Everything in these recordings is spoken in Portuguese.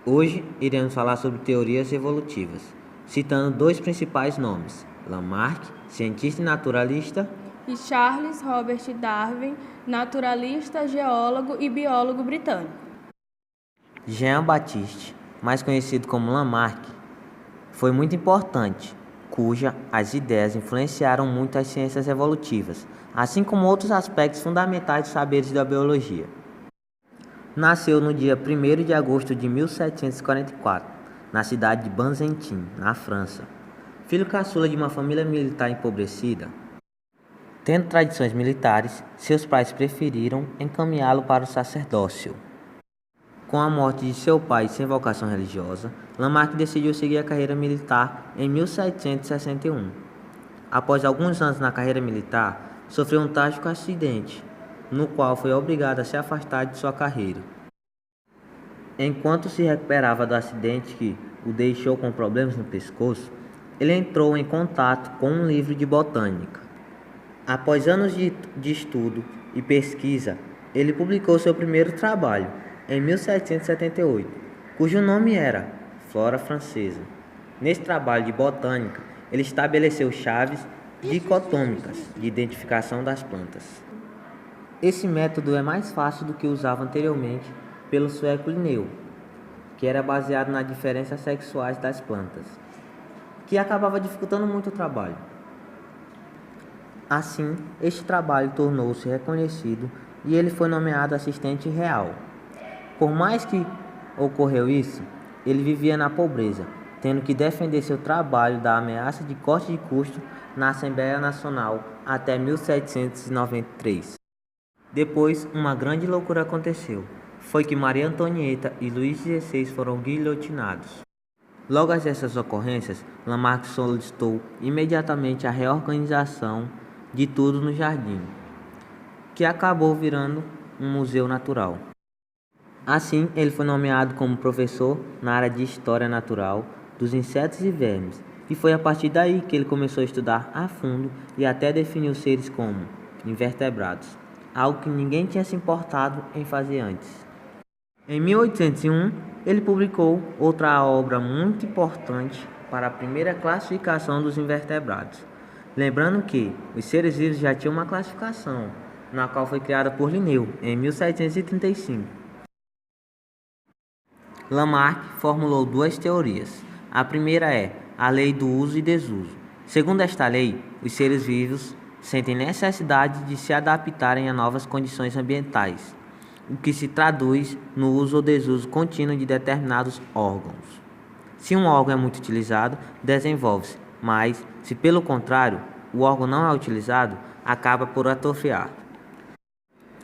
Hoje iremos falar sobre teorias evolutivas, citando dois principais nomes: Lamarck, cientista e naturalista, e Charles Robert Darwin, naturalista, geólogo e biólogo britânico. Jean-Baptiste, mais conhecido como Lamarck, foi muito importante, cuja as ideias influenciaram muito as ciências evolutivas, assim como outros aspectos fundamentais dos saberes da biologia. Nasceu no dia 1º de agosto de 1744, na cidade de Banzentin, na França. Filho caçula de uma família militar empobrecida, tendo tradições militares, seus pais preferiram encaminhá-lo para o sacerdócio. Com a morte de seu pai sem vocação religiosa, Lamarck decidiu seguir a carreira militar em 1761. Após alguns anos na carreira militar, sofreu um trágico acidente, no qual foi obrigado a se afastar de sua carreira. Enquanto se recuperava do acidente que o deixou com problemas no pescoço, ele entrou em contato com um livro de botânica. Após anos de estudo e pesquisa, ele publicou seu primeiro trabalho, em 1778, cujo nome era Flora Francesa. Nesse trabalho de botânica, ele estabeleceu chaves dicotômicas de identificação das plantas. Esse método é mais fácil do que usava anteriormente pelo sueco Linneu, que era baseado nas diferenças sexuais das plantas, que acabava dificultando muito o trabalho. Assim, este trabalho tornou-se reconhecido e ele foi nomeado assistente real. Por mais que ocorreu isso, ele vivia na pobreza, tendo que defender seu trabalho da ameaça de corte de custo na Assembleia Nacional até 1793. Depois, uma grande loucura aconteceu. Foi que Maria Antonieta e Luís XVI foram guilhotinados. Logo após essas ocorrências, Lamarck solicitou imediatamente a reorganização de tudo no jardim, que acabou virando um museu natural. Assim, ele foi nomeado como professor na área de História Natural dos insetos e vermes, e foi a partir daí que ele começou a estudar a fundo e até definir os seres como invertebrados, algo que ninguém tinha se importado em fazer antes. Em 1801, ele publicou outra obra muito importante para a primeira classificação dos invertebrados. Lembrando que os seres vivos já tinham uma classificação, na qual foi criada por Linneu, em 1735. Lamarck formulou duas teorias. A primeira é a lei do uso e desuso. Segundo esta lei, os seres vivos sentem necessidade de se adaptarem a novas condições ambientais, o que se traduz no uso ou desuso contínuo de determinados órgãos. Se um órgão é muito utilizado, desenvolve-se, mas, se pelo contrário, o órgão não é utilizado, acaba por atrofiar.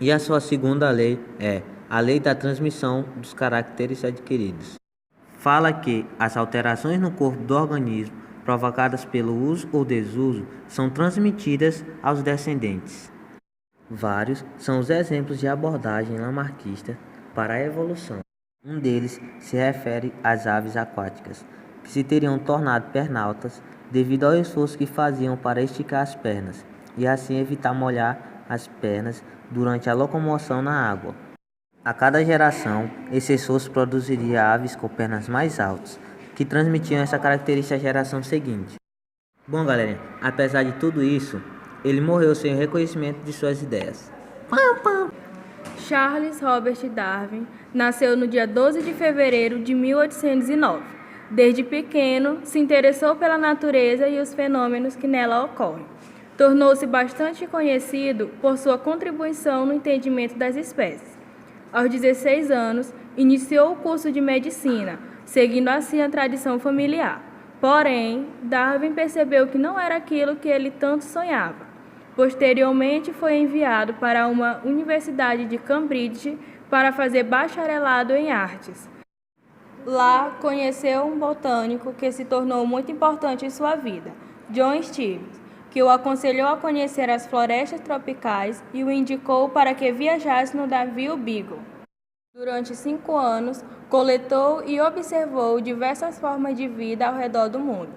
E a sua segunda lei é a lei da transmissão dos caracteres adquiridos. Fala que as alterações no corpo do organismo provocadas pelo uso ou desuso são transmitidas aos descendentes. Vários são os exemplos de abordagem lamarquista para a evolução. Um deles se refere às aves aquáticas, que se teriam tornado pernaltas devido ao esforço que faziam para esticar as pernas e assim evitar molhar as pernas durante a locomoção na água. A cada geração, esse esforço produziria aves com pernas mais altas, que transmitiam essa característica à geração seguinte. Bom, galerinha, apesar de tudo isso, ele morreu sem reconhecimento de suas ideias. Charles Robert Darwin nasceu no dia 12 de fevereiro de 1809. Desde pequeno, se interessou pela natureza e os fenômenos que nela ocorrem. Tornou-se bastante conhecido por sua contribuição no entendimento das espécies. Aos 16 anos, iniciou o curso de medicina, seguindo assim a tradição familiar. Porém, Darwin percebeu que não era aquilo que ele tanto sonhava. Posteriormente, foi enviado para uma universidade de Cambridge para fazer bacharelado em artes. Lá, conheceu um botânico que se tornou muito importante em sua vida, John Stevens, que o aconselhou a conhecer as florestas tropicais e o indicou para que viajasse no navio Beagle. Durante 5 anos, coletou e observou diversas formas de vida ao redor do mundo.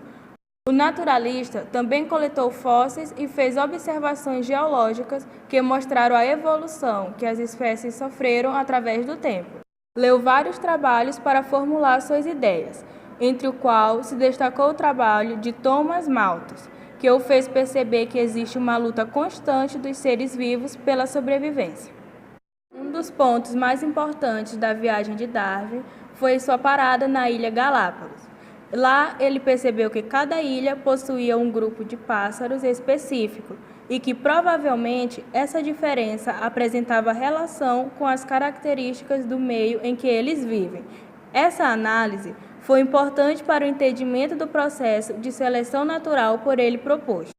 O naturalista também coletou fósseis e fez observações geológicas que mostraram a evolução que as espécies sofreram através do tempo. Leu vários trabalhos para formular suas ideias, entre o qual se destacou o trabalho de Thomas Malthus, que o fez perceber que existe uma luta constante dos seres vivos pela sobrevivência. Um dos pontos mais importantes da viagem de Darwin foi sua parada na ilha Galápagos. Lá, ele percebeu que cada ilha possuía um grupo de pássaros específico e que, provavelmente, essa diferença apresentava relação com as características do meio em que eles vivem. Essa análise foi importante para o entendimento do processo de seleção natural por ele proposto.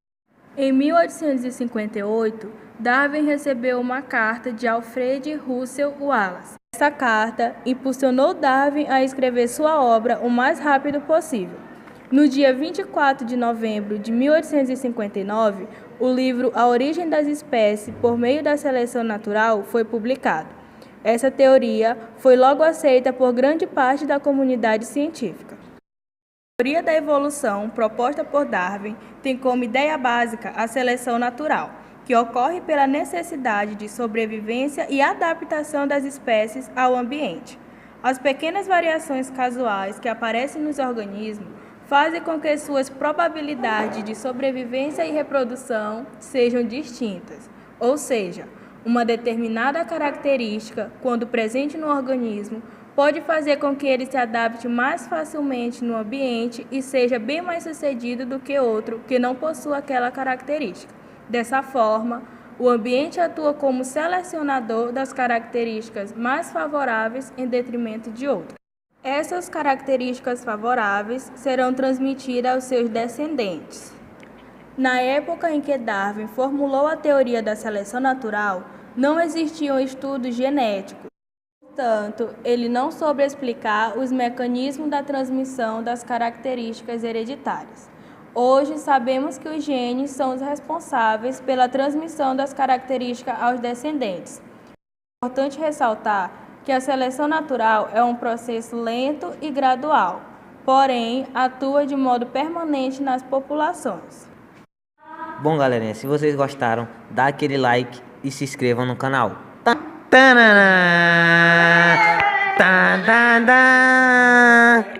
Em 1858, Darwin recebeu uma carta de Alfred Russel Wallace. Essa carta impulsionou Darwin a escrever sua obra o mais rápido possível. No dia 24 de novembro de 1859, o livro A Origem das Espécies por meio da Seleção Natural foi publicado. Essa teoria foi logo aceita por grande parte da comunidade científica. A teoria da evolução proposta por Darwin tem como ideia básica a seleção natural, que ocorre pela necessidade de sobrevivência e adaptação das espécies ao ambiente. As pequenas variações casuais que aparecem nos organismos fazem com que suas probabilidades de sobrevivência e reprodução sejam distintas, ou seja, uma determinada característica, quando presente no organismo, pode fazer com que ele se adapte mais facilmente no ambiente e seja bem mais sucedido do que outro que não possua aquela característica. Dessa forma, o ambiente atua como selecionador das características mais favoráveis em detrimento de outras. Essas características favoráveis serão transmitidas aos seus descendentes. Na época em que Darwin formulou a teoria da seleção natural, não existiam estudos genéticos. Portanto, ele não soube explicar os mecanismos da transmissão das características hereditárias. Hoje, sabemos que os genes são os responsáveis pela transmissão das características aos descendentes. É importante ressaltar que a seleção natural é um processo lento e gradual, porém, atua de modo permanente nas populações. Bom, galerinha, se vocês gostaram, dá aquele like e se inscrevam no canal. Tanana! Tan, tan, tan.